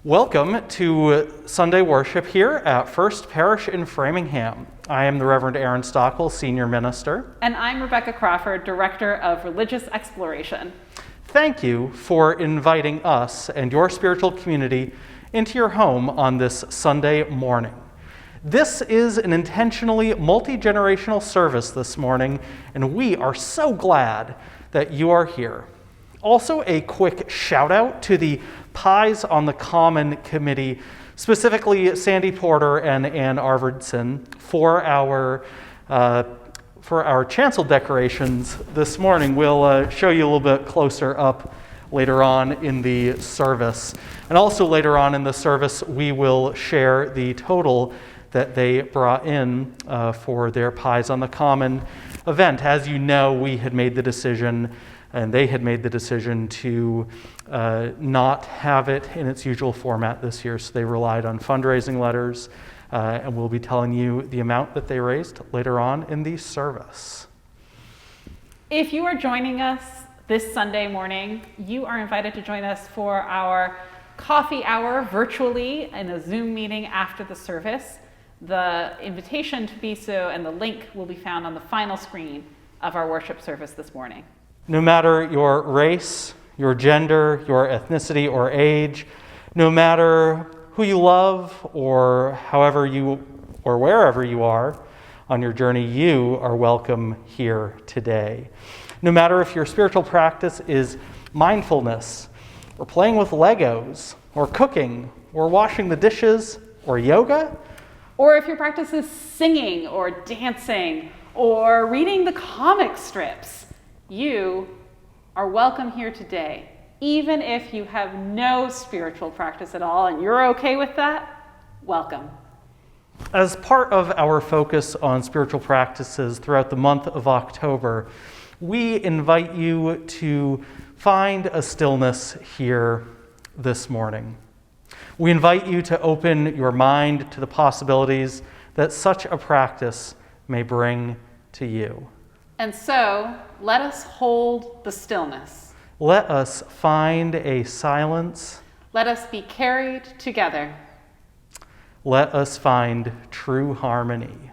Welcome to Sunday worship here at First Parish in Framingham. I am the Reverend Aaron Stockwell, Senior Minister. And I'm Rebecca Crawford, Director of Religious Exploration. Thank you for inviting us and your spiritual community into your home on this Sunday morning. This is an intentionally multi-generational service this morning, and we are so glad that you are here. Also, a quick shout out to the Pies on the Common Committee, specifically Sandy Porter and Ann Arvidson, for our chancel decorations this morning. We'll show you a little bit closer up later on in the service. And also later on in the service, we will share the total that they brought in for their Pies on the Common event. As you know, we had made the decision, and they had made the decision to not have it in its usual format this year, so they relied on fundraising letters, and we'll be telling you the amount that they raised later on in the service. If you are joining us this Sunday morning, you are invited to join us for our coffee hour virtually in a Zoom meeting after the service. The invitation to be so and the link will be found on the final screen of our worship service this morning. No matter your race, your gender, your ethnicity or age, no matter who you love or wherever you are on your journey, you are welcome here today. No matter if your spiritual practice is mindfulness, or playing with Legos, or cooking, or washing the dishes, or yoga, or if your practice is singing or dancing or reading the comic strips, you are welcome here today. Even if you have no spiritual practice at all and you're okay with that, welcome. As part of our focus on spiritual practices throughout the month of October, we invite you to find a stillness here this morning. We invite you to open your mind to the possibilities that such a practice may bring to you. And so, let us hold the stillness. Let us find a silence. Let us be carried together. Let us find true harmony.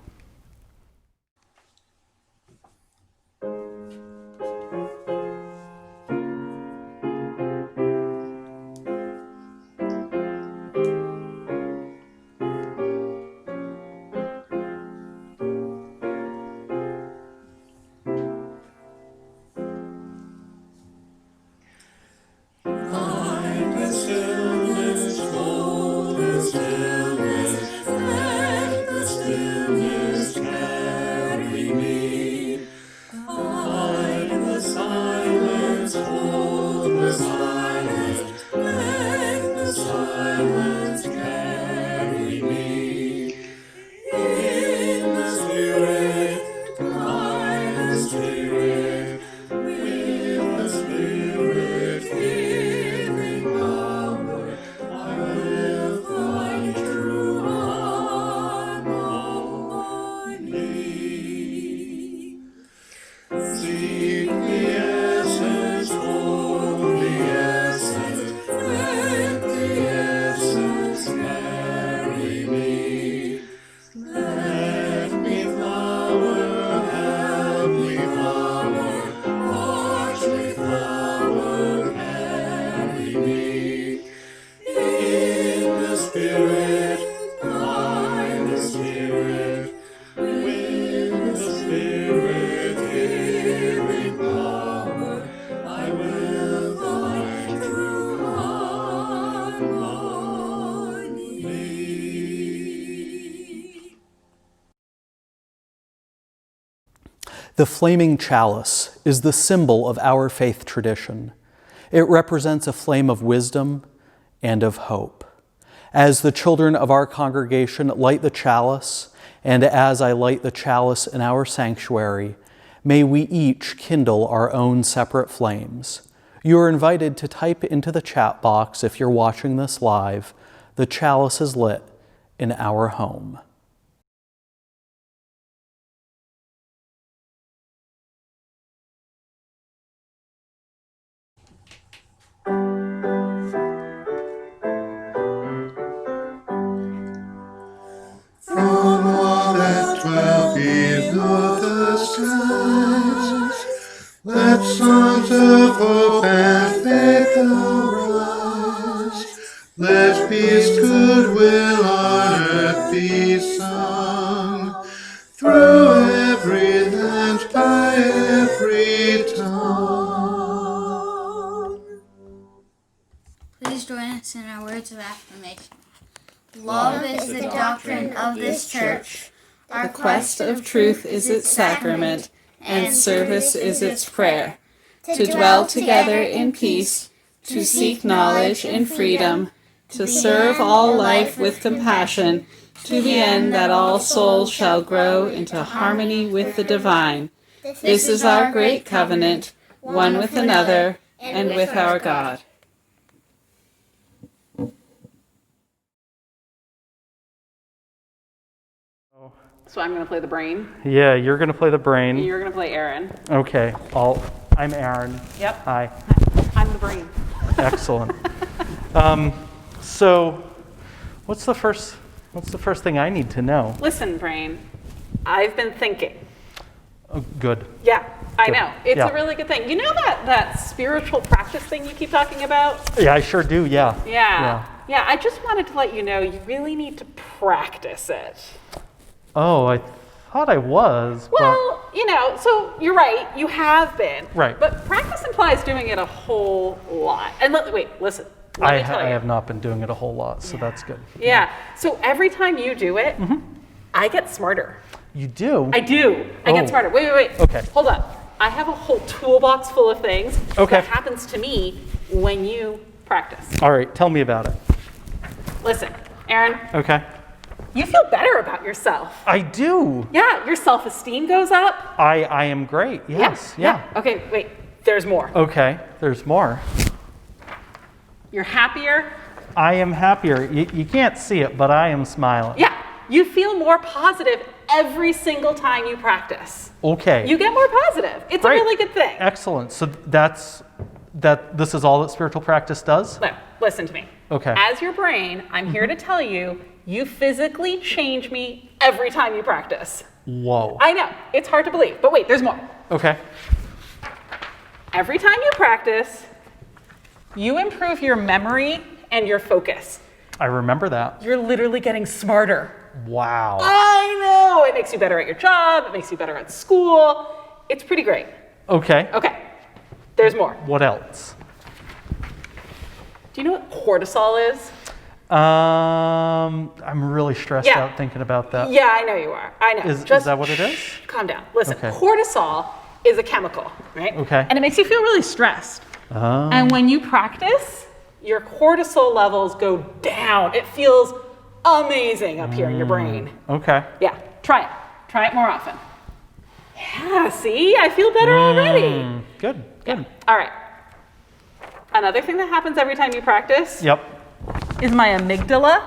The flaming chalice is the symbol of our faith tradition. It represents a flame of wisdom and of hope. As the children of our congregation light the chalice, and as I light the chalice in our sanctuary, may we each kindle our own separate flames. You are invited to type into the chat box, if you're watching this live, "The chalice is lit in our home." Peace, goodwill on earth be sung, through every land, by every tongue. Please join us in our words of affirmation. Love is the doctrine of this church. The quest of truth is its sacrament, and service is its prayer. To dwell together in peace, to seek knowledge in freedom, to serve all life with compassion, to the end that all souls shall grow into harmony with the divine. This is our great covenant, one with another and with our God. So I'm going to play the brain, Yeah, you're going to play the and brain. you're going to play Aaron. Okay, I'm Aaron. Yep. Hi. I'm the brain. Excellent. So, what's the first thing I need to know? Listen, brain, I've been thinking. Oh, good. Yeah, I Good. know. It's Yeah. a really good thing. You know that spiritual practice thing you keep talking about? Yeah, I sure do. Yeah. Yeah, I just wanted to let you know you really need to practice it. Oh, I thought I was. Well, so you're right, you have been. Right. But practice implies doing it a whole lot. And listen. but I have not been doing it a whole lot, so that's good. Yeah. So every time you do it, I get smarter. You do? I do. I get Oh. smarter. Wait. Okay. Hold on. I have a whole toolbox full of things Okay. that happens to me when you practice. All right, tell me about it. Listen, Aaron, Okay. you feel better about yourself. I do. Yeah, your self-esteem goes up. I am great. Yes. Yeah. Okay, wait. There's more. Okay, there's more. You're happier. I am happier. You can't see it, but I am smiling. Yeah, you feel more positive every single time you practice. Okay. You get more positive. It's Great. a really good thing. Excellent. So this is all that spiritual practice does? Look, listen to me. Okay. As your brain, I'm here to tell you, you physically change me every time you practice. Whoa. I know, it's hard to believe, but wait, there's more. Okay. Every time you practice, you improve your memory and your focus. I remember that. You're literally getting smarter. Wow. I know, it makes you better at your job, it makes you better at school. It's pretty great. Okay. Okay, there's more. What else? Do you know what cortisol is? I'm really stressed Yeah. out thinking about that. Yeah, I know you are. I know. Is Just that what it is? calm down. Listen, Okay. cortisol is a chemical, right? Okay. And it makes you feel really stressed. Oh. And when you practice, your cortisol levels go down. It feels amazing up here in your brain. Okay. Yeah, try it. Try it more often. Yeah, see? I feel better already. Good. Good. All right. Another thing that happens every time you practice Yep. is my amygdala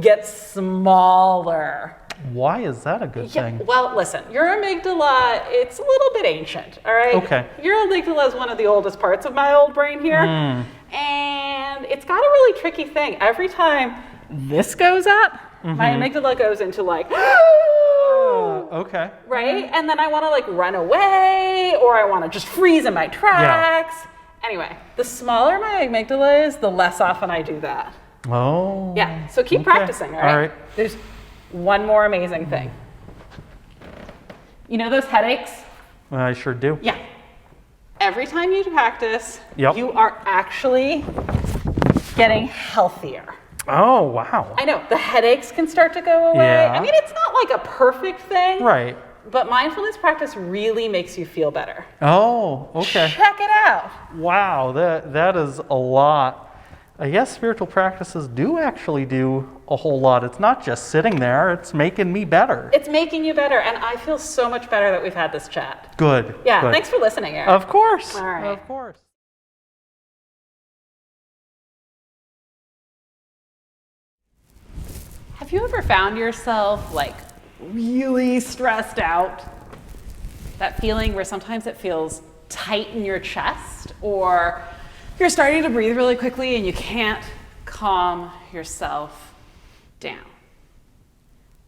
gets smaller. Why is that a good thing? Well, listen, your amygdala, it's a little bit ancient, all right? Okay. Your amygdala is one of the oldest parts of my old brain here. And it's got a really tricky thing. Every time this goes up, my amygdala goes into like, Okay. right? And then I want to like run away, or I want to just freeze in my tracks. Anyway, the smaller my amygdala is, the less often I do that. Oh. Yeah, so keep Okay. practicing, all right? All right. There's one more amazing thing. You know those headaches? I sure do. Yeah. Every time you practice, Yep. you are actually getting healthier. Oh, wow. I know, the headaches can start to go away. Yeah. I mean, it's not like a perfect thing, Right. but mindfulness practice really makes you feel better. Oh, okay. Check it out. Wow, that is a lot. I guess spiritual practices do actually do a whole lot. It's not just sitting there, it's making me better. It's making you better, and I feel so much better that we've had this chat. Good. Yeah, good. thanks for listening, Eric. Of course. All right. Of course. Have you ever found yourself like really stressed out? That feeling where sometimes it feels tight in your chest, or you're starting to breathe really quickly and you can't calm yourself down.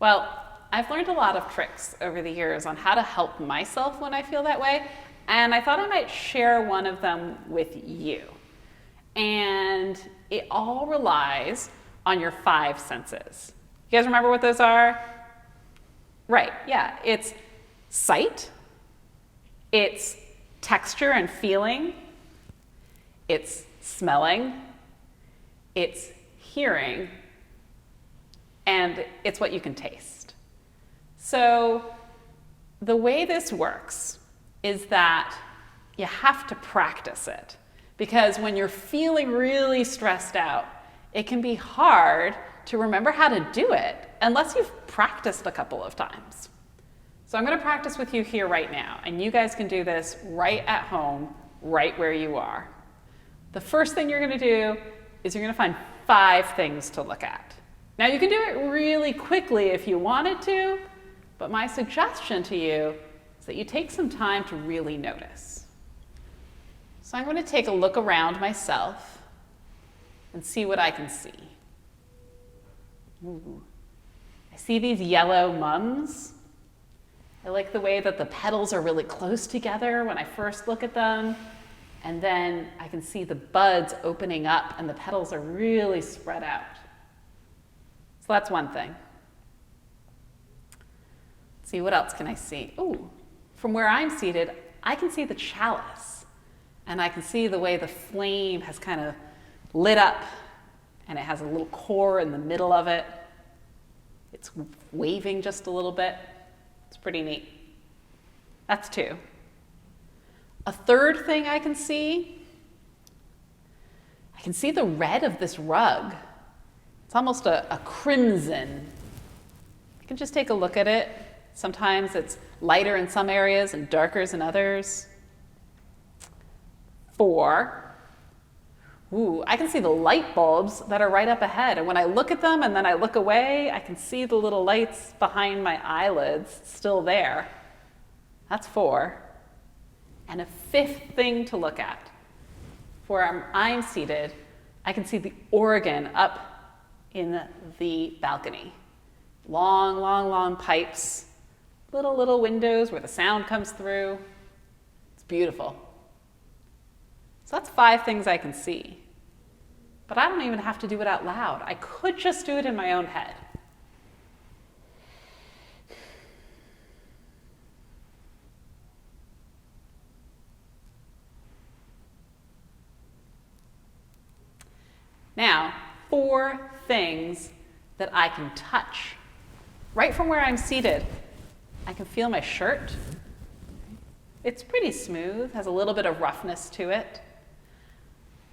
Well, I've learned a lot of tricks over the years on how to help myself when I feel that way, and I thought I might share one of them with you. And it all relies on your 5 senses. You guys remember what those are? Right, yeah. It's sight, it's texture and feeling, it's smelling, it's hearing, and it's what you can taste. So the way this works is that you have to practice it, because when you're feeling really stressed out, it can be hard to remember how to do it unless you've practiced a couple of times. So I'm going to practice with you here right now, and you guys can do this right at home, right where you are. The first thing you're going to do is you're going to find 5 things to look at. Now you can do it really quickly if you wanted to, but my suggestion to you is that you take some time to really notice. So I'm going to take a look around myself and see what I can see. Ooh. I see these yellow mums. I like the way that the petals are really close together when I first look at them. And then I can see the buds opening up and the petals are really spread out. So that's one thing. Let's see, what else can I see? Ooh, from where I'm seated, I can see the chalice. And I can see the way the flame has kind of lit up, and it has a little core in the middle of it. It's waving just a little bit. It's pretty neat. That's 2. A third thing I can see the red of this rug. It's almost a crimson. You can just take a look at it. Sometimes it's lighter in some areas and darker in others. 4. Ooh, I can see the light bulbs that are right up ahead. And when I look at them and then I look away, I can see the little lights behind my eyelids still there. That's 4. And a 5th thing to look at. Where I'm seated, I can see the organ up in the balcony. Long, long, long pipes, little windows where the sound comes through. It's beautiful. So that's 5 things I can see. But I don't even have to do it out loud. I could just do it in my own head. Now, 4 things that I can touch. Right from where I'm seated, I can feel my shirt. It's pretty smooth, has a little bit of roughness to it.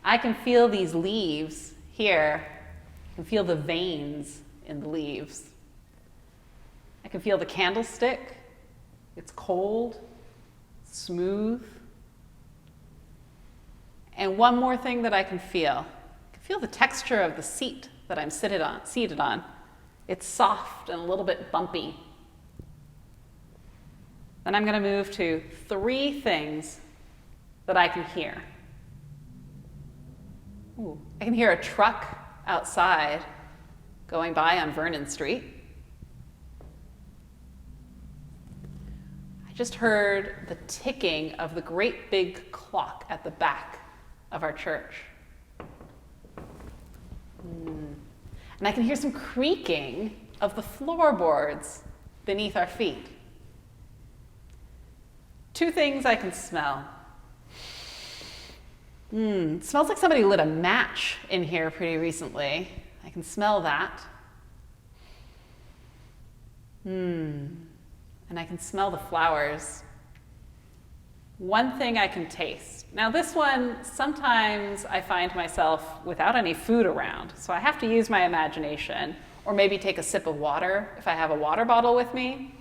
I can feel these leaves here. I can feel the veins in the leaves. I can feel the candlestick. It's cold, smooth. And one more thing that I can feel the texture of the seat that I'm seated on. It's soft and a little bit bumpy. Then I'm going to move to 3 things that I can hear. Ooh, I can hear a truck outside going by on Vernon Street. I just heard the ticking of the great big clock at the back of our church. And I can hear some creaking of the floorboards beneath our feet. 2 things I can smell. It smells like somebody lit a match in here pretty recently. I can smell that. And I can smell the flowers. One thing I can taste. Now this one, sometimes I find myself without any food around, so I have to use my imagination, or maybe take a sip of water if I have a water bottle with me.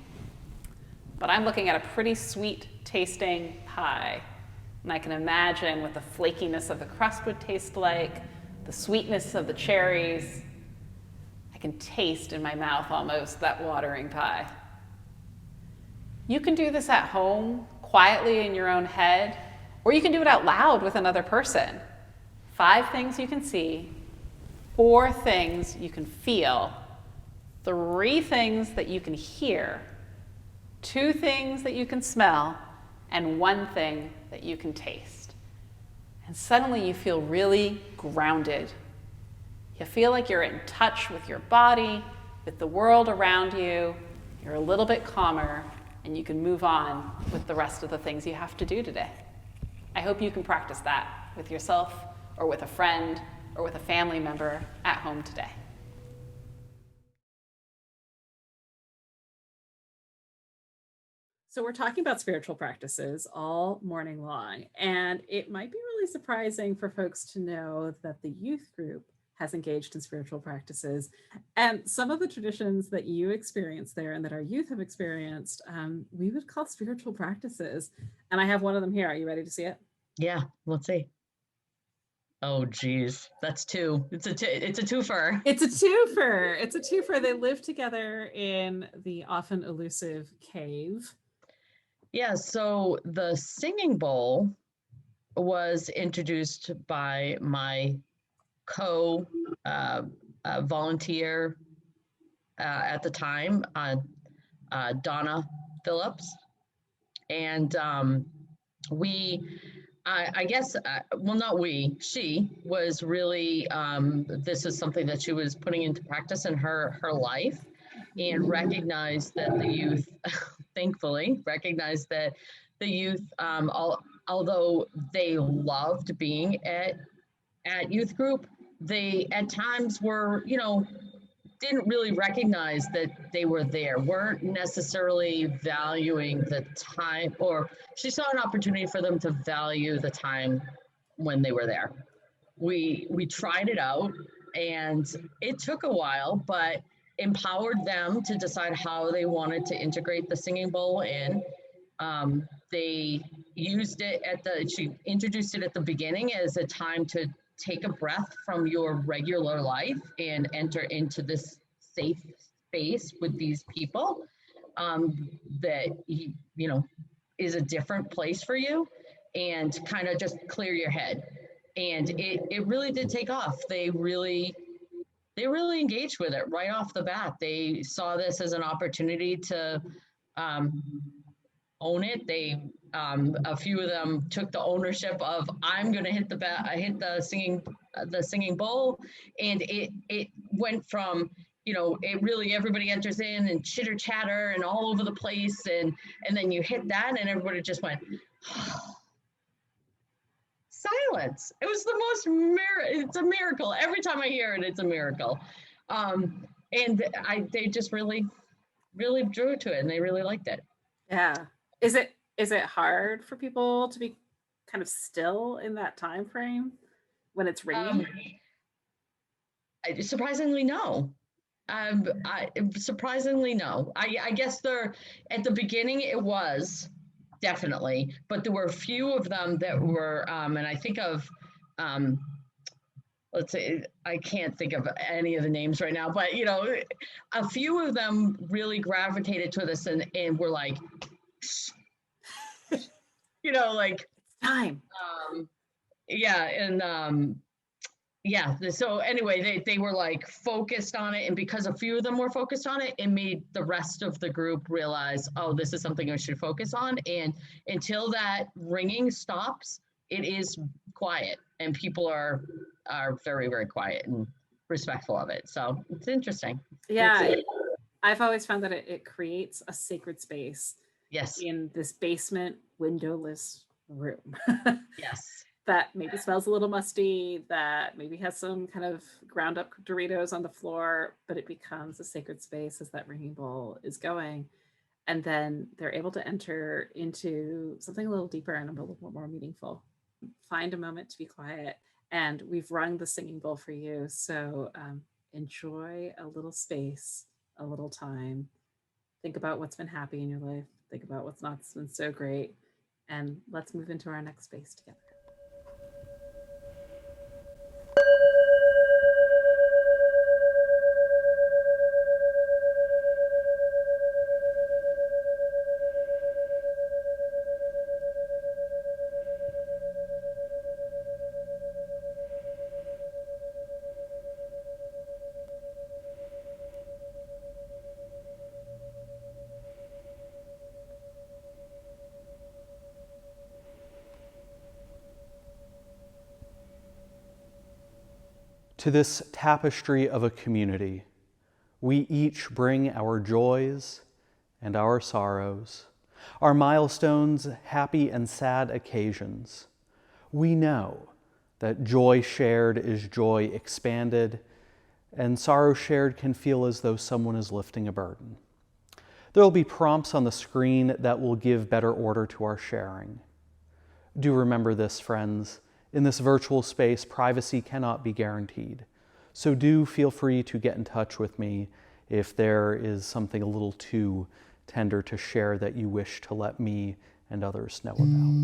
But I'm looking at a pretty sweet tasting pie, and I can imagine what the flakiness of the crust would taste like, the sweetness of the cherries. I can taste in my mouth almost that watering pie. You can do this at home, quietly in your own head, or you can do it out loud with another person. 5 things you can see, 4 things you can feel, 3 things that you can hear, 2 things that you can smell, and 1 thing that you can taste. And suddenly you feel really grounded. You feel like you're in touch with your body, with the world around you. You're a little bit calmer, and you can move on with the rest of the things you have to do today. I hope you can practice that with yourself or with a friend or with a family member at home today. So we're talking about spiritual practices all morning long, and it might be really surprising for folks to know that the youth group has engaged in spiritual practices. And some of the traditions that you experience there and that our youth have experienced, we would call spiritual practices. And I have one of them here. Are you ready to see it? Yeah, let's see. Oh, geez, that's two. It's a twofer. It's a twofer. It's a twofer. They live together in the often elusive cave. Yeah, so the singing bowl was introduced by my volunteer at the time, Donna Phillips. And she was really, this is something that she was putting into practice in her life, and recognized that the youth, thankfully, recognized that the youth, although they loved being at youth group, they at times were, didn't really recognize that they were there, weren't necessarily valuing the time, or she saw an opportunity for them to value the time when they were there. We tried it out, and it took a while, but empowered them to decide how they wanted to integrate the singing bowl in. They used it she introduced it at the beginning as a time to take a breath from your regular life and enter into this safe space with these people that is a different place for you, and kind of just clear your head. And it really did take off. They really engaged with it right off the bat. They saw this as an opportunity to own it. They a few of them took the ownership of, I'm going to hit the singing bowl, and it went from, it really, everybody enters in and chitter chatter and all over the place, and then you hit that and everybody just went silence. It was the most it's a miracle. Every time I hear it, it's a miracle. And they just really drew to it, and they really liked it. Yeah. Is it hard for people to be kind of still in that time frame when it's ringing? Surprisingly, no. Surprisingly, no. I guess at the beginning it was definitely, but there were a few of them that were, and I think of, let's say, I can't think of any of the names right now, but a few of them really gravitated to this and were like, like, It's time. Yeah, and yeah. So anyway, they were like focused on it, and because a few of them were focused on it, it made the rest of the group realize, oh, this is something I should focus on. And until that ringing stops, it is quiet, and people are very, very quiet and respectful of it. So it's interesting. Yeah, I've always found that it creates a sacred space. Yes. In this basement windowless room. Yes. That maybe smells a little musty, that maybe has some kind of ground up Doritos on the floor, but it becomes a sacred space as that ringing bowl is going. And then they're able to enter into something a little deeper and a little more meaningful. Find a moment to be quiet. And we've rung the singing bowl for you. So enjoy a little space, a little time. Think about what's been happy in your life. Think about what's not been so great. And let's move into our next space together. to this tapestry of a community, we each bring our joys and our sorrows, our milestones, happy and sad occasions. We know that joy shared is joy expanded, and sorrow shared can feel as though someone is lifting a burden. There will be prompts on the screen that will give better order to our sharing. Do remember this, friends. In this virtual space, privacy cannot be guaranteed. So do feel free to get in touch with me if there is something a little too tender to share that you wish to let me and others know about.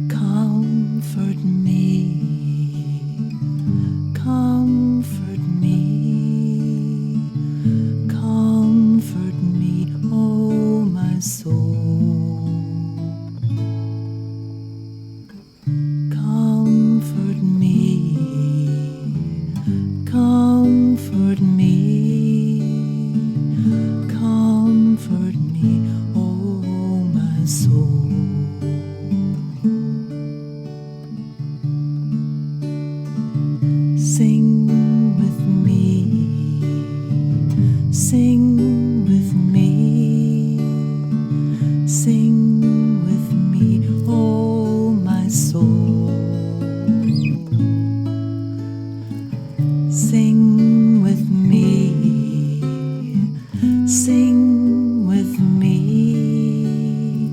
Comfort me, comfort me, comfort me, oh my soul. Comfort me, comfort me, comfort me, oh my soul. Sing with me, sing with me, sing with me, oh my soul. Sing with me, sing with me,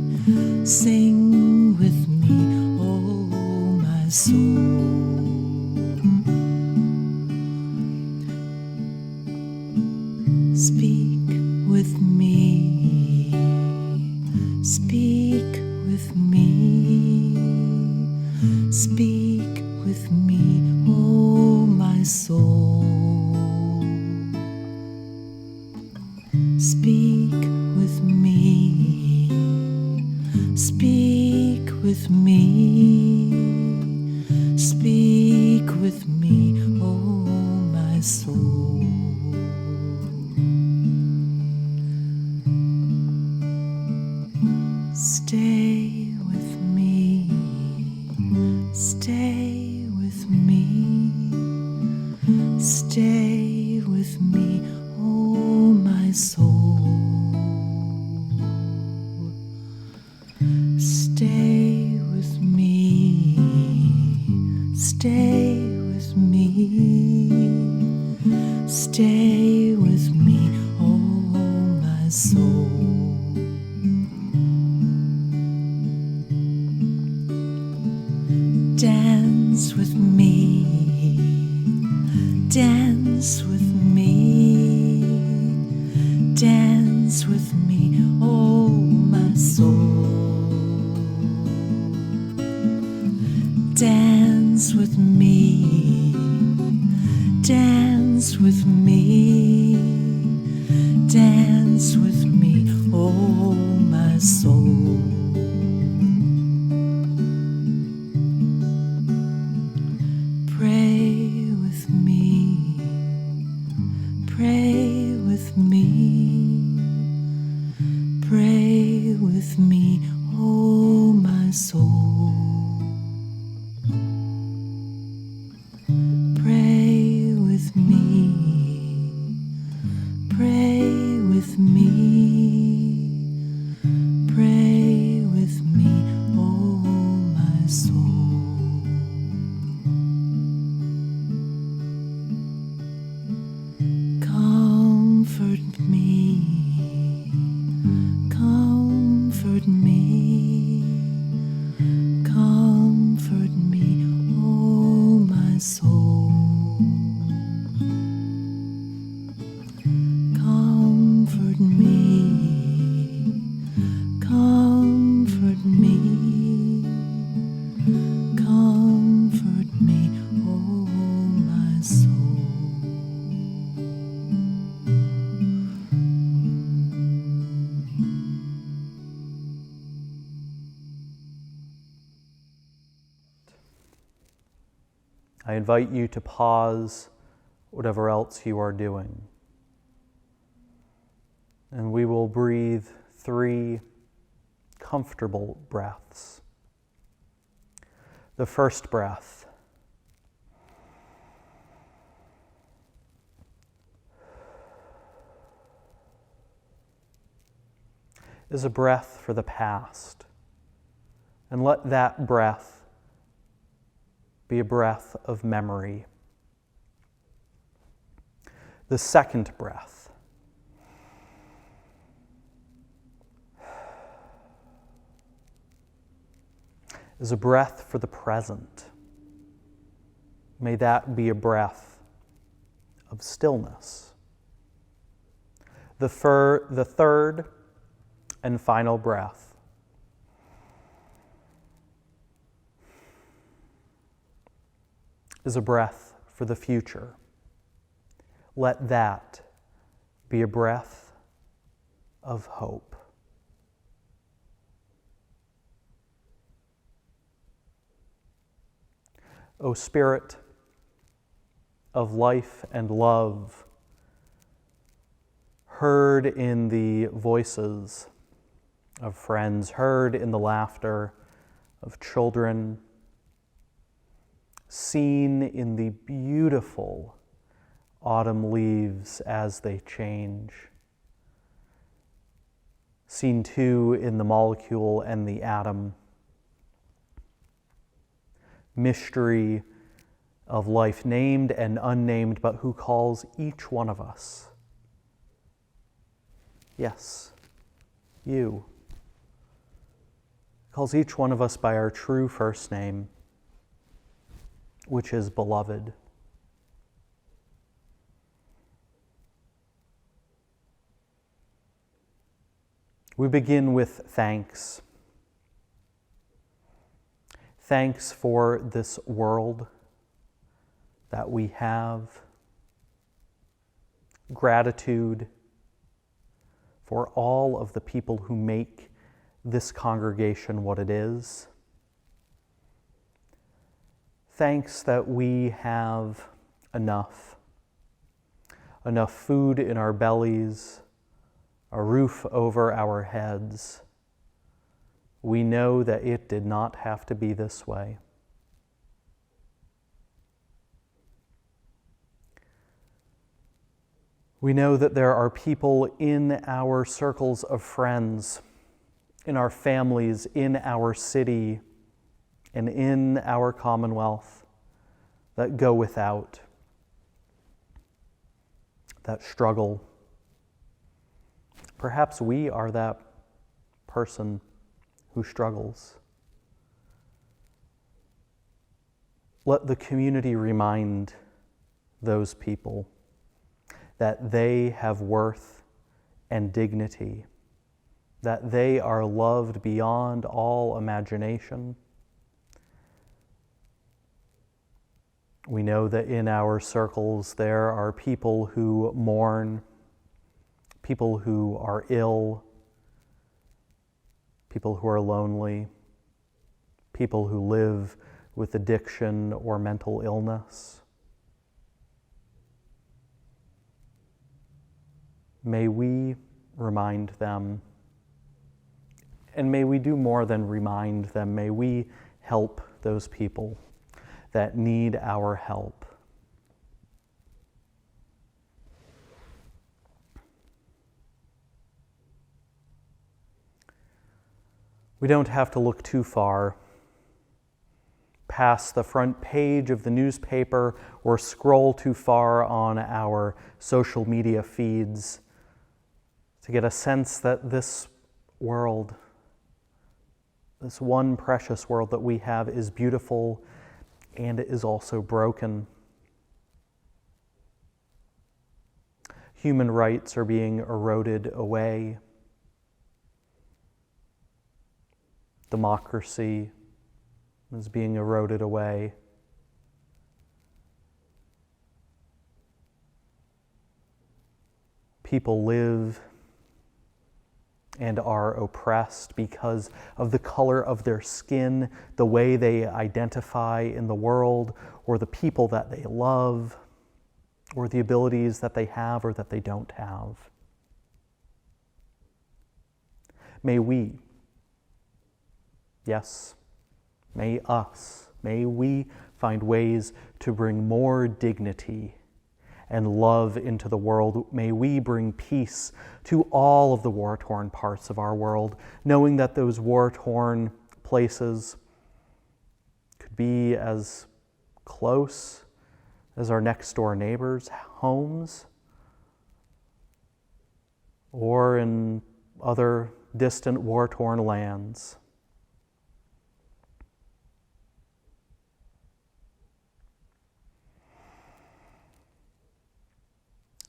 sing with me, oh my soul. Speak with me, speak with me, speak with me, oh my soul. Speak with me, speak with me, speak with me, oh my soul. Stay with me, stay with me, stay with me, oh my soul. Stay with me, stay with me, stay with me, oh my soul. Dance with me, dance with me, dance with me, oh my soul. Dance with me, dance with me, dance with me, oh my soul. Pray with me, pray with me, pray with me, oh my soul. Pray with me, pray with me, pray with me, oh my soul. Comfort me, comfort me, comfort me, oh my soul. Comfort me, comfort me, comfort me, oh my soul. I invite you to pause whatever else you are doing. And we will breathe 3 comfortable breaths. The first breath. Is a breath for the past. And let that breath be a breath of memory. The second breath. Is a breath for the present. May that be a breath of stillness. The third and final breath is a breath for the future. Let that be a breath of hope. O Spirit of life and love, heard in the voices of friends, heard in the laughter of children, seen in the beautiful autumn leaves as they change, seen too in the molecule and the atom, mystery of life named and unnamed, but who calls each one of us. Yes, you. Calls each one of us by our true first name, which is beloved. We begin with thanks. Thanks for this world that we have. Gratitude for all of the people who make this congregation what it is. Thanks that we have enough food in our bellies, a roof over our heads. We know that it did not have to be this way. We know that there are people in our circles of friends, in our families, in our city, and in our commonwealth that go without, that struggle. Perhaps we are that person who struggles. Let the community remind those people that they have worth and dignity, that they are loved beyond all imagination. We know that in our circles there are people who mourn, people who are ill, people who are lonely, people who live with addiction or mental illness. May we remind them, and may we do more than remind them. May we help those people that need our help. We don't have to look too far past the front page of the newspaper or scroll too far on our social media feeds to get a sense that this world, this one precious world that we have, is beautiful and it is also broken. Human rights are being eroded away. Democracy is being eroded away. People live and are oppressed because of the color of their skin, the way they identify in the world, or the people that they love, or the abilities that they have or that they don't have. may we, yes, may us, may we find ways to bring more dignity and love into the world. May we bring peace to all of the war-torn parts of our world, knowing that those war-torn places could be as close as our next-door neighbors' homes, or in other distant war-torn lands.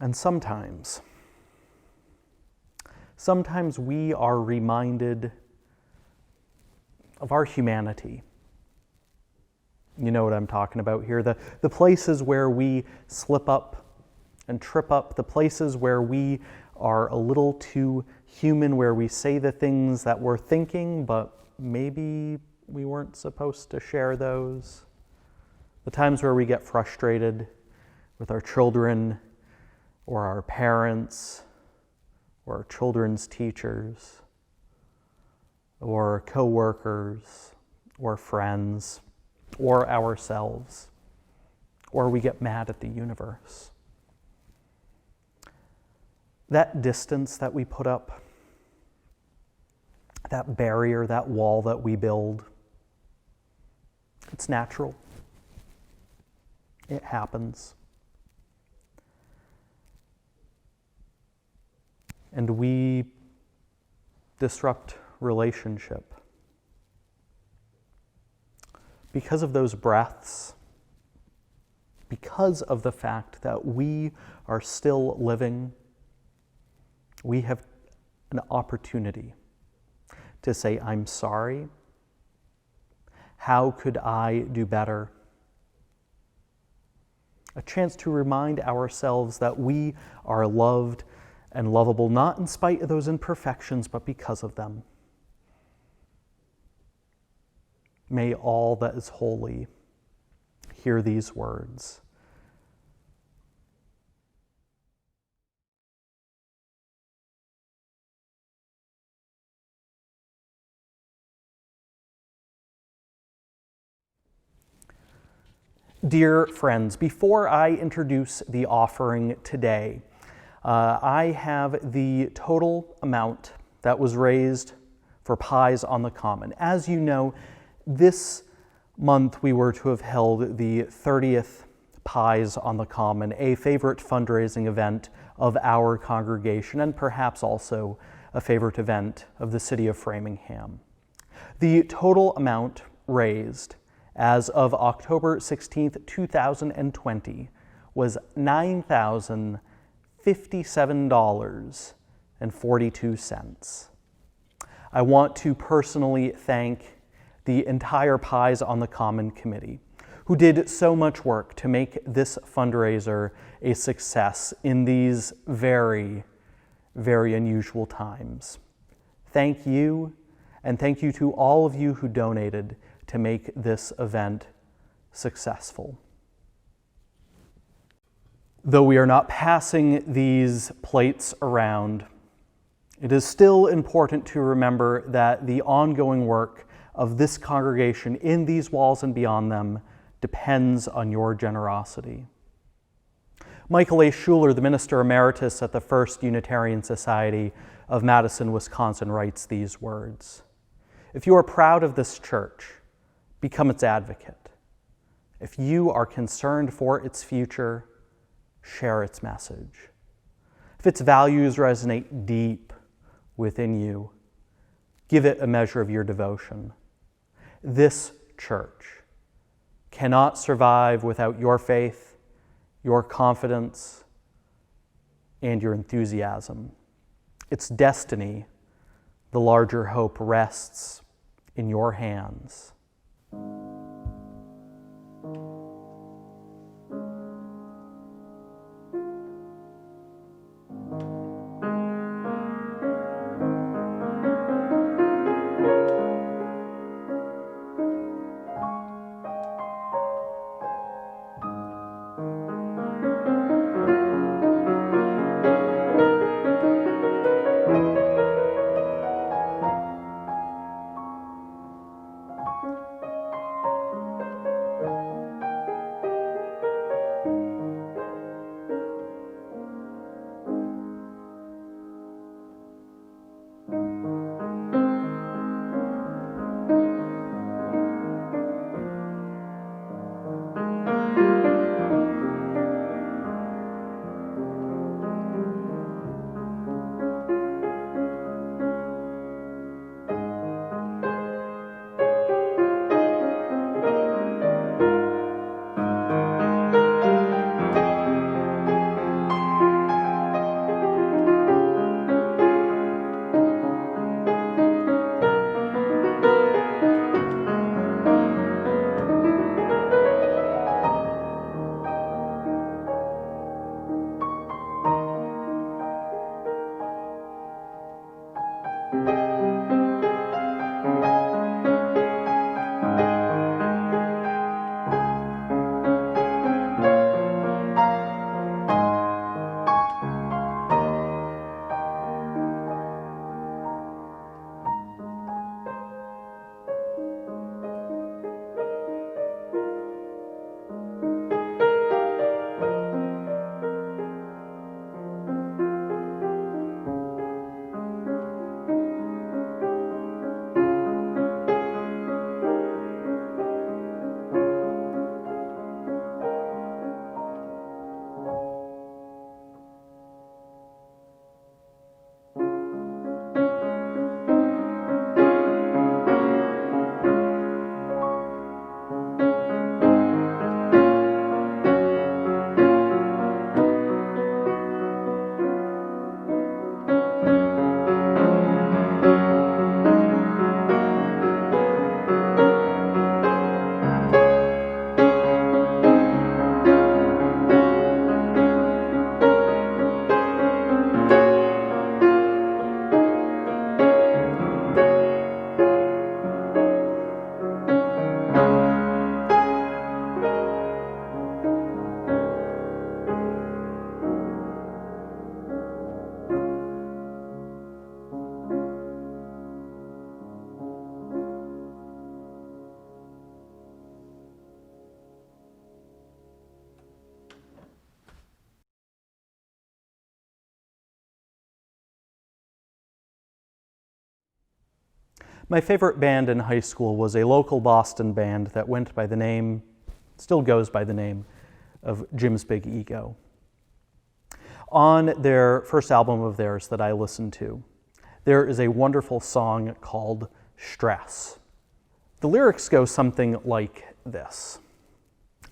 And sometimes we are reminded of our humanity. You know what I'm talking about here. The places where we slip up and trip up, the places where we are a little too human, where we say the things that we're thinking, but maybe we weren't supposed to share those. The times where we get frustrated with our children, or our parents, or our children's teachers, or co-workers, or friends, or ourselves, or we get mad at the universe. That distance that we put up, that barrier, that wall that we build, it's natural. It happens. And we disrupt relationship because of those breaths, because of the fact that we are still living. We have an opportunity to say, I'm sorry. How could I do better? A chance to remind ourselves that we are loved and lovable, not in spite of those imperfections, but because of them. May all that is holy hear these words. Dear friends, before I introduce the offering today, I have the total amount that was raised for Pies on the Common. As you know, this month we were to have held the 30th Pies on the Common, a favorite fundraising event of our congregation and perhaps also a favorite event of the city of Framingham. The total amount raised as of October 16th, 2020 was $9,057.42. I want to personally thank the entire Pies on the Common committee, who did so much work to make this fundraiser a success in these very, very unusual times. Thank you, and thank you to all of you who donated to make this event successful. Though we are not passing these plates around, it is still important to remember that the ongoing work of this congregation in these walls and beyond them depends on your generosity. Michael A. Schuler, the Minister Emeritus at the First Unitarian Society of Madison, Wisconsin, writes these words: "If you are proud of this church, become its advocate. If you are concerned for its future, share its message. If its values resonate deep within you, give it a measure of your devotion. This church cannot survive without your faith, your confidence, and your enthusiasm. Its destiny, the larger hope, rests in your hands." My favorite band in high school was a local Boston band that went by the name, still goes by the name, of Jim's Big Ego. On their first album of theirs that I listened to, there is a wonderful song called Stress. The lyrics go something like this.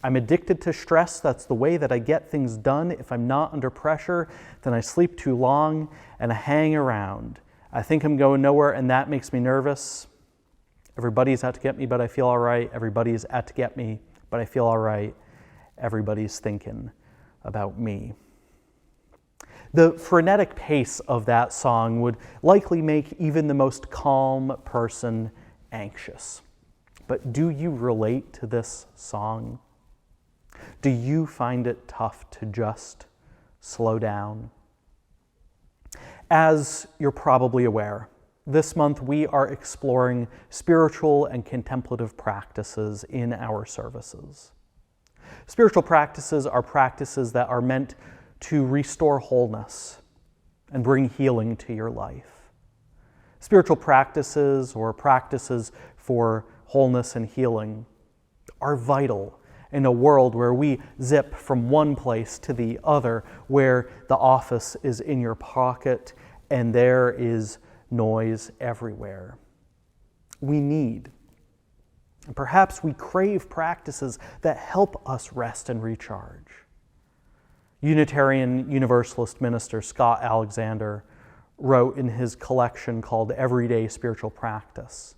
I'm addicted to stress, that's the way that I get things done. If I'm not under pressure, then I sleep too long and I hang around. I think I'm going nowhere and that makes me nervous. Everybody's out to get me, but I feel all right. Everybody's out to get me, but I feel all right. Everybody's thinking about me. The frenetic pace of that song would likely make even the most calm person anxious. But do you relate to this song? Do you find it tough to just slow down? As you're probably aware, this month we are exploring spiritual and contemplative practices in our services. Spiritual practices are practices that are meant to restore wholeness and bring healing to your life. Spiritual practices or practices for wholeness and healing are vital in a world where we zip from one place to the other, where the office is in your pocket and there is noise everywhere. We need, and perhaps we crave, practices that help us rest and recharge. Unitarian Universalist minister Scott Alexander wrote in his collection called Everyday Spiritual Practice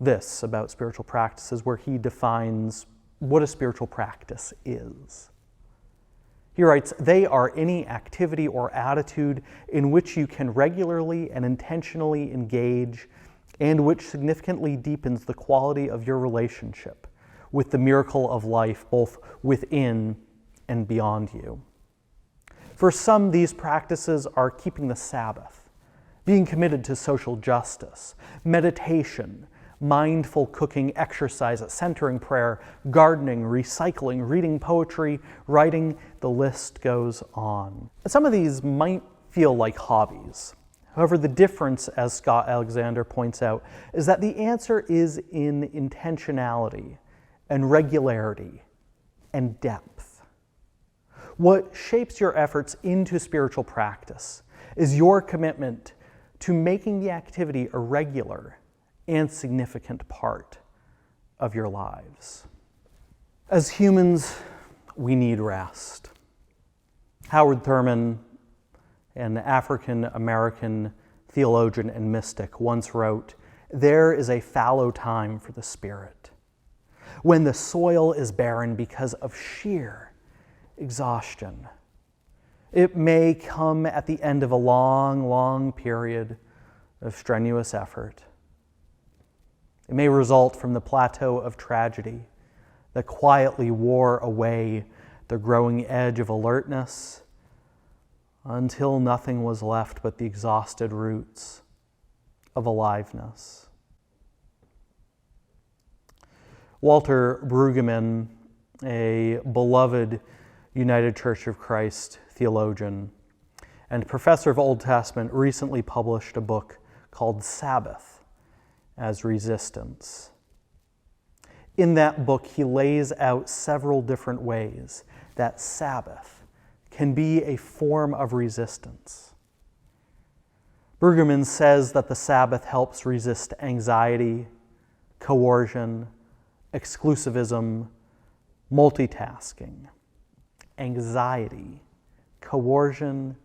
this about spiritual practices, where he defines what a spiritual practice is. He writes, they are any activity or attitude in which you can regularly and intentionally engage and which significantly deepens the quality of your relationship with the miracle of life both within and beyond you. For some, these practices are keeping the Sabbath, being committed to social justice, meditation, mindful cooking, exercise, centering prayer, gardening, recycling, reading poetry, writing, the list goes on. Some of these might feel like hobbies. However, the difference, as Scott Alexander points out, is that the answer is in intentionality and regularity and depth. What shapes your efforts into spiritual practice is your commitment to making the activity a regular and significant part of your lives. As humans, we need rest. Howard Thurman, an African-American theologian and mystic, once wrote, "There is a fallow time for the spirit, when the soil is barren because of sheer exhaustion. It may come at the end of a long, long period of strenuous effort. It may result from the plateau of tragedy that quietly wore away the growing edge of alertness until nothing was left but the exhausted roots of aliveness." Walter Brueggemann, a beloved United Church of Christ theologian and professor of Old Testament, recently published a book called Sabbath as Resistance. In that book, he lays out several different ways that Sabbath can be a form of resistance. Brueggemann says that the Sabbath helps resist anxiety, coercion, exclusivism, multitasking. Anxiety, coercion,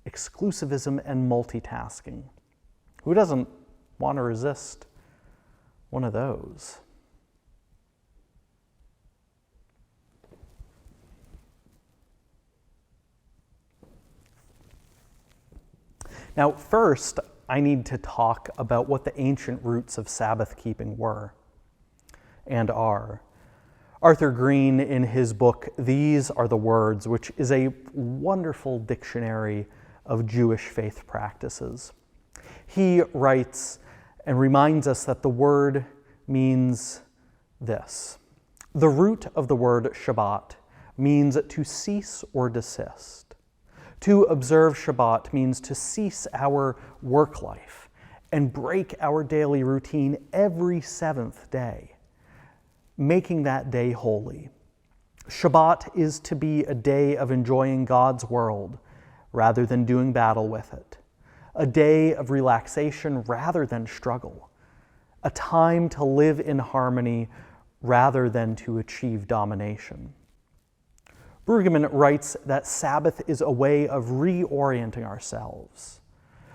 exclusivism, and multitasking. Who doesn't want to resist one of those? Now, first, I need to talk about what the ancient roots of Sabbath keeping were and are. Arthur Green, in his book, These Are the Words, which is a wonderful dictionary of Jewish faith practices, he writes and reminds us that the word means this. The root of the word Shabbat means to cease or desist. To observe Shabbat means to cease our work life and break our daily routine every seventh day, making that day holy. Shabbat is to be a day of enjoying God's world rather than doing battle with it, a day of relaxation rather than struggle, a time to live in harmony rather than to achieve domination. Brueggemann writes that Sabbath is a way of reorienting ourselves,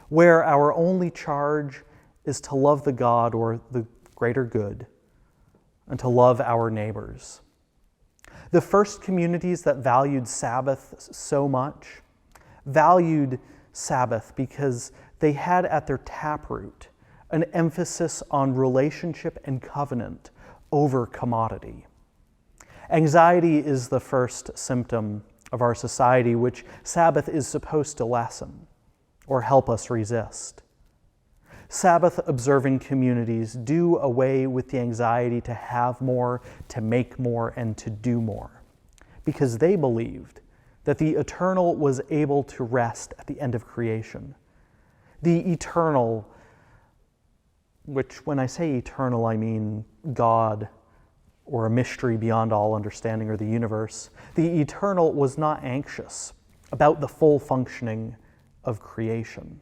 where our only charge is to love the God or the greater good, and to love our neighbors. The first communities that valued Sabbath so much valued Sabbath because they had at their taproot an emphasis on relationship and covenant over commodity. Anxiety is the first symptom of our society, which Sabbath is supposed to lessen or help us resist. Sabbath-observing communities do away with the anxiety to have more, to make more, and to do more, because they believed that the eternal was able to rest at the end of creation. The eternal, which when I say eternal, I mean God, or a mystery beyond all understanding, or the universe. The eternal was not anxious about the full functioning of creation.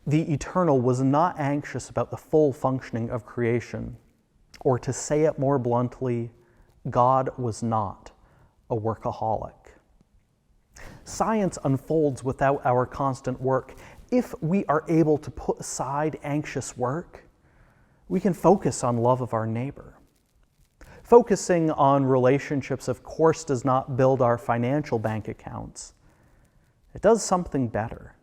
The eternal was not anxious about the full functioning of creation, or to say it more bluntly, God was not a workaholic. Science unfolds without our constant work. If we are able to put aside anxious work, we can focus on love of our neighbor. Focusing on relationships, of course, does not build our financial bank accounts. It does something better.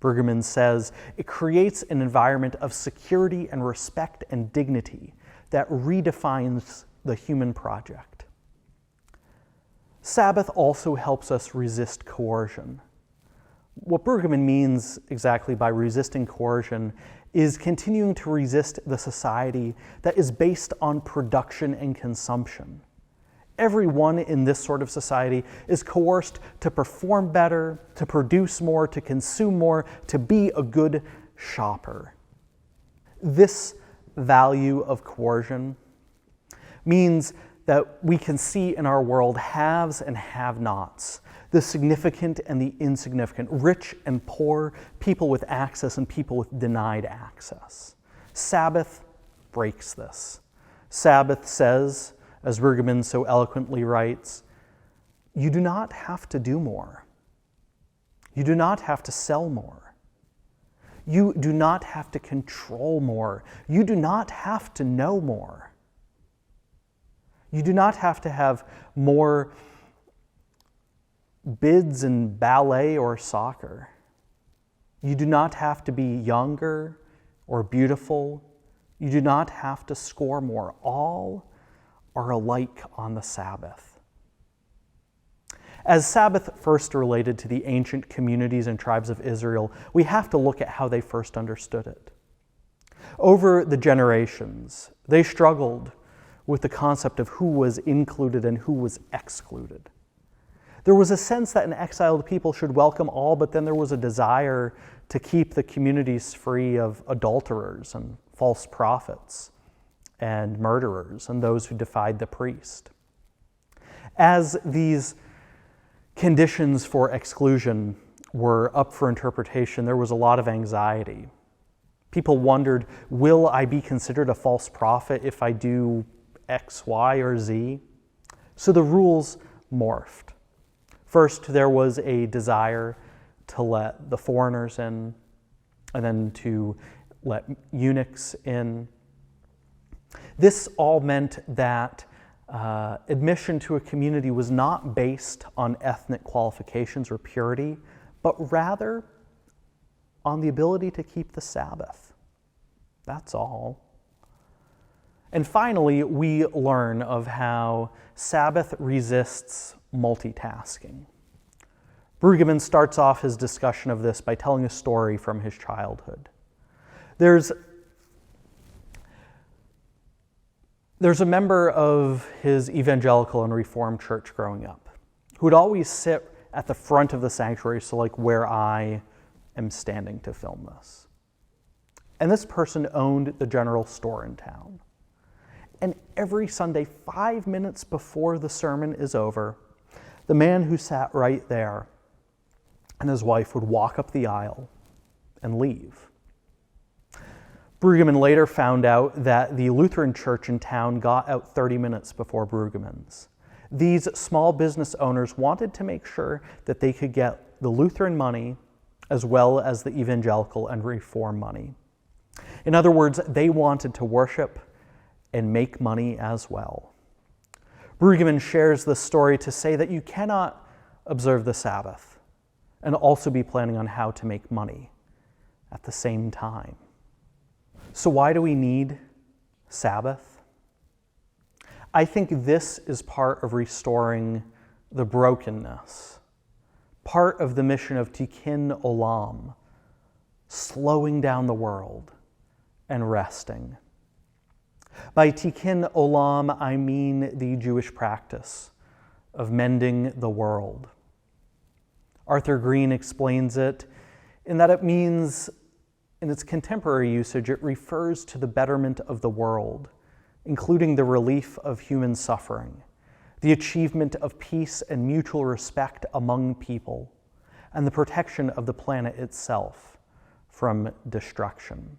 Brueggemann says it creates an environment of security and respect and dignity that redefines the human project. Sabbath also helps us resist coercion. What Brueggemann means exactly by resisting coercion is continuing to resist the society that is based on production and consumption. Everyone in this sort of society is coerced to perform better, to produce more, to consume more, to be a good shopper. This value of coercion means that we can see in our world haves and have-nots, the significant and the insignificant, rich and poor, people with access and people with denied access. Sabbath breaks this. Sabbath says, as Brueggemann so eloquently writes, you do not have to do more. You do not have to sell more. You do not have to control more. You do not have to know more. You do not have to have more bids in ballet or soccer. You do not have to be younger or beautiful. You do not have to score more. All are alike on the Sabbath. As Sabbath first related to the ancient communities and tribes of Israel, we have to look at how they first understood it. Over the generations, they struggled with the concept of who was included and who was excluded. There was a sense that an exiled people should welcome all, but then there was a desire to keep the communities free of adulterers and false prophets and murderers and those who defied the priest. As these conditions for exclusion were up for interpretation, there was a lot of anxiety. People wondered, will I be considered a false prophet if I do X, Y, or Z? So the rules morphed. First, there was a desire to let the foreigners in, and then to let eunuchs in. This all meant that admission to a community was not based on ethnic qualifications or purity, but rather on the ability to keep the Sabbath. That's all. And finally, we learn of how Sabbath resists multitasking. Brueggemann starts off his discussion of this by telling a story from his childhood. There's There's a member of his evangelical and Reformed church growing up who would always sit at the front of the sanctuary, so like where I am standing to film this. And this person owned the general store in town. And every Sunday, 5 minutes before the sermon is over, the man who sat right there and his wife would walk up the aisle and leave. Brueggemann later found out that the Lutheran church in town got out 30 minutes before Brueggemann's. These small business owners wanted to make sure that they could get the Lutheran money as well as the evangelical and Reform money. In other words, they wanted to worship and make money as well. Brueggemann shares this story to say that you cannot observe the Sabbath and also be planning on how to make money at the same time. So why do we need Sabbath? I think this is part of restoring the brokenness, part of the mission of Tikkun Olam, slowing down the world and resting. By Tikkun Olam, I mean the Jewish practice of mending the world. Arthur Green explains it in that it means, in its contemporary usage, it refers to the betterment of the world, including the relief of human suffering, the achievement of peace and mutual respect among people, and the protection of the planet itself from destruction.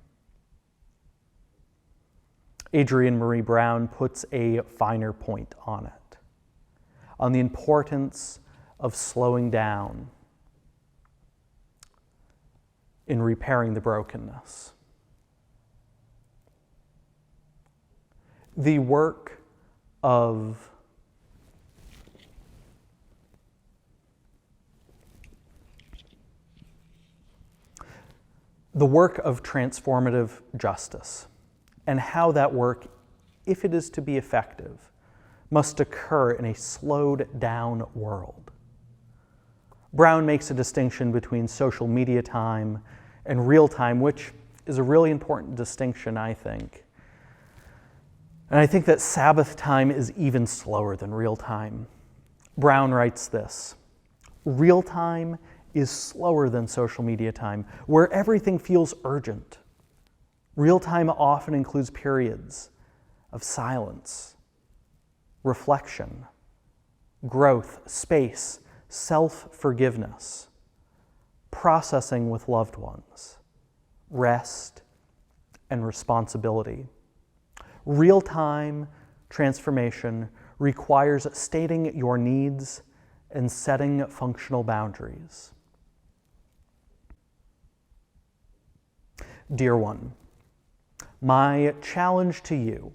Adrienne Marie Brown puts a finer point on it, on the importance of slowing down in repairing the brokenness. The work of transformative justice and how that work, if it is to be effective, must occur in a slowed down world. Brown makes a distinction between social media time and real time, which is a really important distinction, I think. And I think that Sabbath time is even slower than real time. Brown writes this: real time is slower than social media time, where everything feels urgent. Real time often includes periods of silence, reflection, growth, space, self-forgiveness, processing with loved ones, rest, and responsibility. Real-time transformation requires stating your needs and setting functional boundaries. Dear one, my challenge to you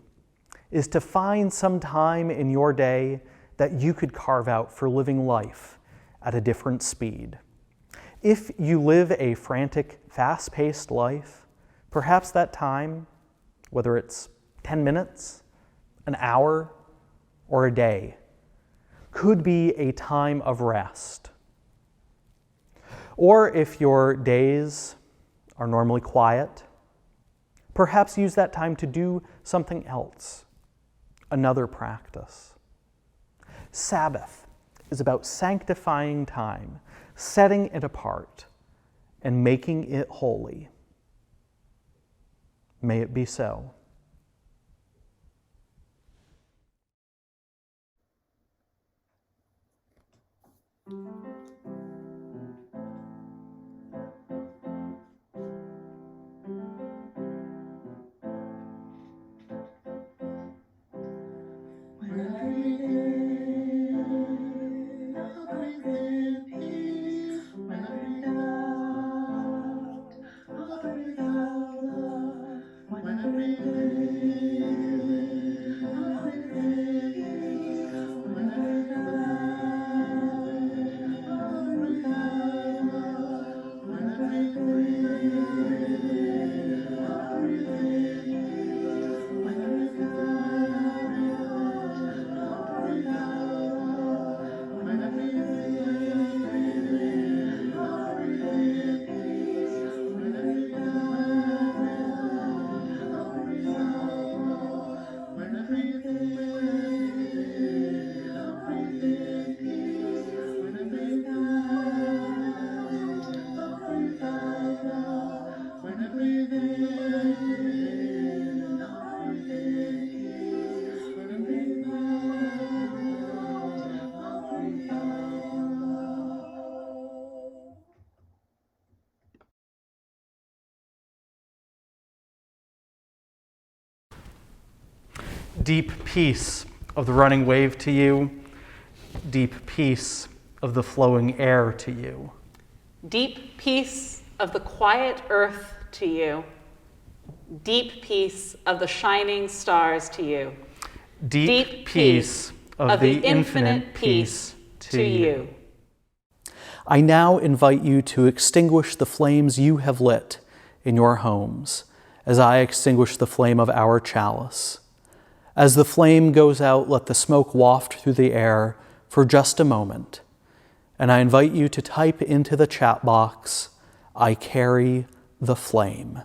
is to find some time in your day that you could carve out for living life at a different speed. If you live a frantic, fast-paced life, perhaps that time, whether it's 10 minutes, an hour, or a day, could be a time of rest. Or if your days are normally quiet, perhaps use that time to do something else, another practice. Sabbath is about sanctifying time, setting it apart, and making it holy. May it be so. Deep peace of the running wave to you. Deep peace of the flowing air to you. Deep peace of the quiet earth to you. Deep peace of the shining stars to you. Deep peace of the infinite peace to you. I now invite you to extinguish the flames you have lit in your homes, as I extinguish the flame of our chalice. As the flame goes out, let the smoke waft through the air for just a moment. And I invite you to type into the chat box, "I carry the flame."